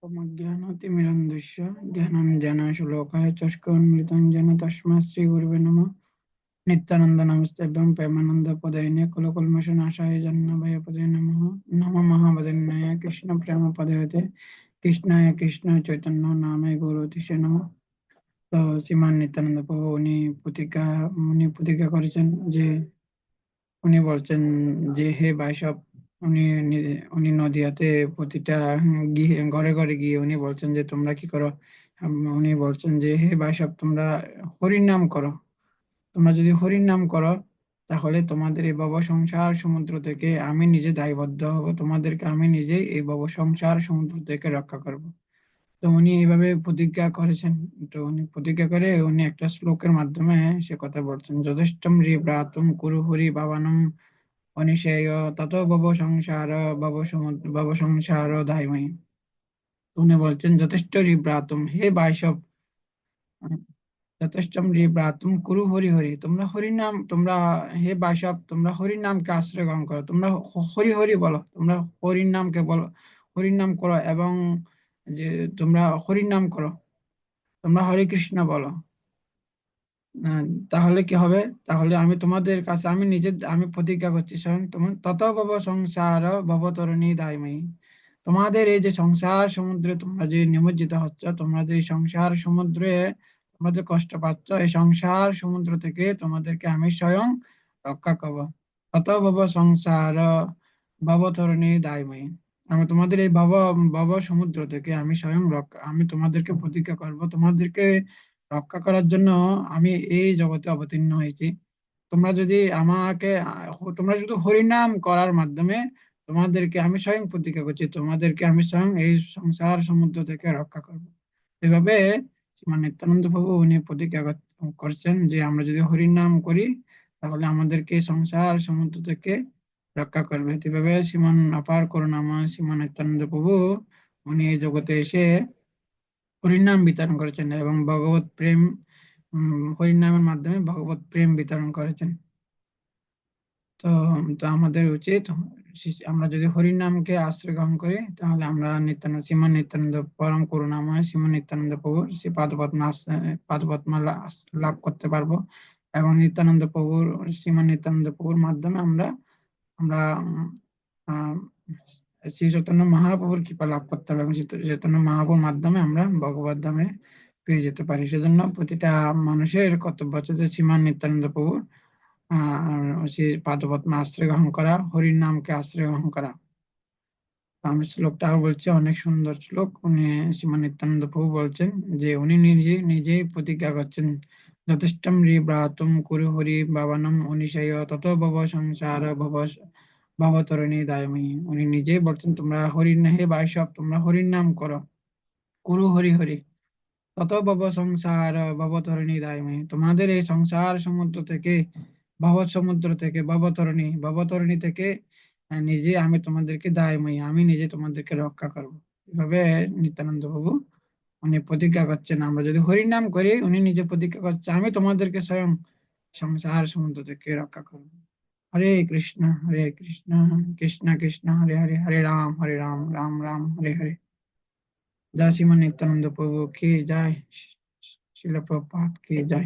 অজ্ঞানতিমিরন্ধস্য জ্ঞানাঞ্জনশলাকায় চক্ষুন্মিলিतं येन तस्मै श्रीगुरुवे नमः। नित्यानंद नमस्तेभ्यं प्रेमानंद पदायिने कुलकल्मषनाशाय जन्मभयपदये नमः। नमो महावदन्याय कृष्ण प्रेम पदयते कृष्णाय कृष्ण चैतन्य नामे गौरतिसे नमः। তো শ্রীমান নিত্যানন্দ প্রভু উনি প্রতিজ্ঞা করেছেন যে উনি বলছেন যে হে ভাইসব, উনি নদিয়াতে প্রতিটা ঘরে ঘরে গিয়ে উনি বলছেন যে তোমরা কি করো। উনি বলছেন যে হে ভাইসব, তোমরা হরির নাম করো। তোমরা যদি হরির নাম করো তাহলে তোমাদের এই ভব সংসার সমুদ্র থেকে আমি নিজে দায়বদ্ধ হব, তোমাদেরকে আমি নিজেই এই ভব সংসার সমুদ্র থেকে রক্ষা করব। তো উনি এইভাবে প্রতিজ্ঞা করেছেন। তো উনি প্রতিজ্ঞা করে উনি একটা শ্লোকের মাধ্যমে সে কথা বলছেন, যথেষ্টম রি ব্রাতুম কুরু হরি ভাবানম অনিশেয় তত ভব সংসার ধাইময়ী। উনি বলছেন যথেষ্ট রি ব্রাতুম, হে ভাইসব, যথেষ্টম রি ব্রাতুম কুরু হরি হরি, তোমরা হরি নাম, তোমরা হে ভাইসব তোমরা হরির নামকে আশ্রয় গ্রহণ করো, তোমরা হরি হরি বলো, তোমরা হরির নামকে বলো, হরির নাম করো, এবং যে তোমরা হরির নাম করো, তোমরা হরে কৃষ্ণ বলো। আহ, তাহলে কি হবে? তাহলে আমি তোমাদের কাছে আমি প্রতিজ্ঞা করছি স্বয়ং তোমার তত ভব সংসার ভবতরণী দায়ময়ী, তোমাদের এই যে সংসার সমুদ্রে তোমরা যে নিমজ্জিত হচ্ছ, তোমরা যে এই সংসার সমুদ্রে তোমরা যে কষ্ট পাচ্ছ, এই সংসার সমুদ্র থেকে তোমাদেরকে আমি স্বয়ং রক্ষা করব। তত ভব সংসার ভবতরণী দায়ময়ী, আমি তোমাদের এই ভব ভব সমুদ্র থেকে আমি তোমাদেরকে প্রতিজ্ঞা করব, তোমাদেরকে রক্ষা করার জন্য আমি এই জগতে অবতীর্ণ হয়েছি। তোমরা যদি তোমরা শুধু হরিনাম করার মাধ্যমে তোমাদেরকে আমি স্বয়ং প্রতিজ্ঞা করছি, তোমাদেরকে আমি স্বয়ং এই সংসার সমুদ্র থেকে রক্ষা করব। এভাবে শ্রীমান নিত্যানন্দ প্রভু উনি করছেন যে আমরা যদি হরিনাম করি তাহলে আমাদেরকে এই সংসার সমুদ্র থেকে রক্ষা করবে। এভাবে শ্রীমান অপার করুণাময় শ্রীমান নিত্যানন্দ প্রভু উনি এই জগতে এসে হরিনাম বিতরণ করেছেন এবং ভগবত প্রেম, হরিনামের মাধ্যমে ভগবত প্রেম বিতরণ করেছেন। তো তো আমাদের উচিত আমরা যদি হরির নামকে আশ্রয় গ্রহণ করি তাহলে আমরা শ্রীমান নিত্যানন্দ পরম করুণাময় শ্রীমান নিত্যানন্দ প্রভুর শ্রী পাদপদ্ম লাভ করতে পারবো, এবং শ্রীমান নিত্যানন্দ প্রভুর মাধ্যমে আমরা আমরা উম, আহ, শ্রী চৈতন্য মহাপ্রভুর কৃপা লাভ করতে পারবো, এবং শ্রী চৈতন্য মহাপ্রভুর মাধ্যমে আমরা ভগবত ধামে পেয়ে যেতে পারি। সেজন্য প্রতিটা মানুষের কর্তব্য হচ্ছে যে শ্রীমান নিত্যানন্দ প্রভুর সে পাদপদ্ম আশ্রয় গ্রহণ করা, হরির নামকে আশ্রয় গ্রহণ করা। আমি শ্লোকটাও বলছি, অনেক সুন্দর শ্লোক। উনি শ্রীমান নিত্যানন্দ প্রভু বলছেন যে উনি নিজেই প্রতিজ্ঞা করছেন, যথেষ্টম রি ব্রাতুম কুরু হরি ভাবানম অনিশয় তত ভব সংসার ভবতরণী দায়ময়ী। উনি নিজেই বলছেন তোমরা হে ভাইসব, তোমরা হরির নাম করো, কুরু হরি হরি তত ভব সংসার ভবতরণী দায়ময়ী, তোমাদের এই সংসার সমুদ্র থেকে ভবতরণী থেকে নিজে আমি তোমাদেরকে দায়ময়ী, আমি নিজে তোমাদেরকে রক্ষা করব। এভাবে নিত্যানন্দ প্রভু উনি প্রতিজ্ঞা করছেন, আমরা যদি হরি নাম করি উনি নিজে প্রতিজ্ঞা করছে আমি তোমাদেরকে স্বয়ং সংসার সমুদ্র থেকে রক্ষা করব। হরে কৃষ্ণ কৃষ্ণ কৃষ্ণ হরে হরে, হরে রাম রাম রাম হরে হরে। जय श्रीमान नित्यानंद प्रभु की जय, शिल प्रभुपाद की जय।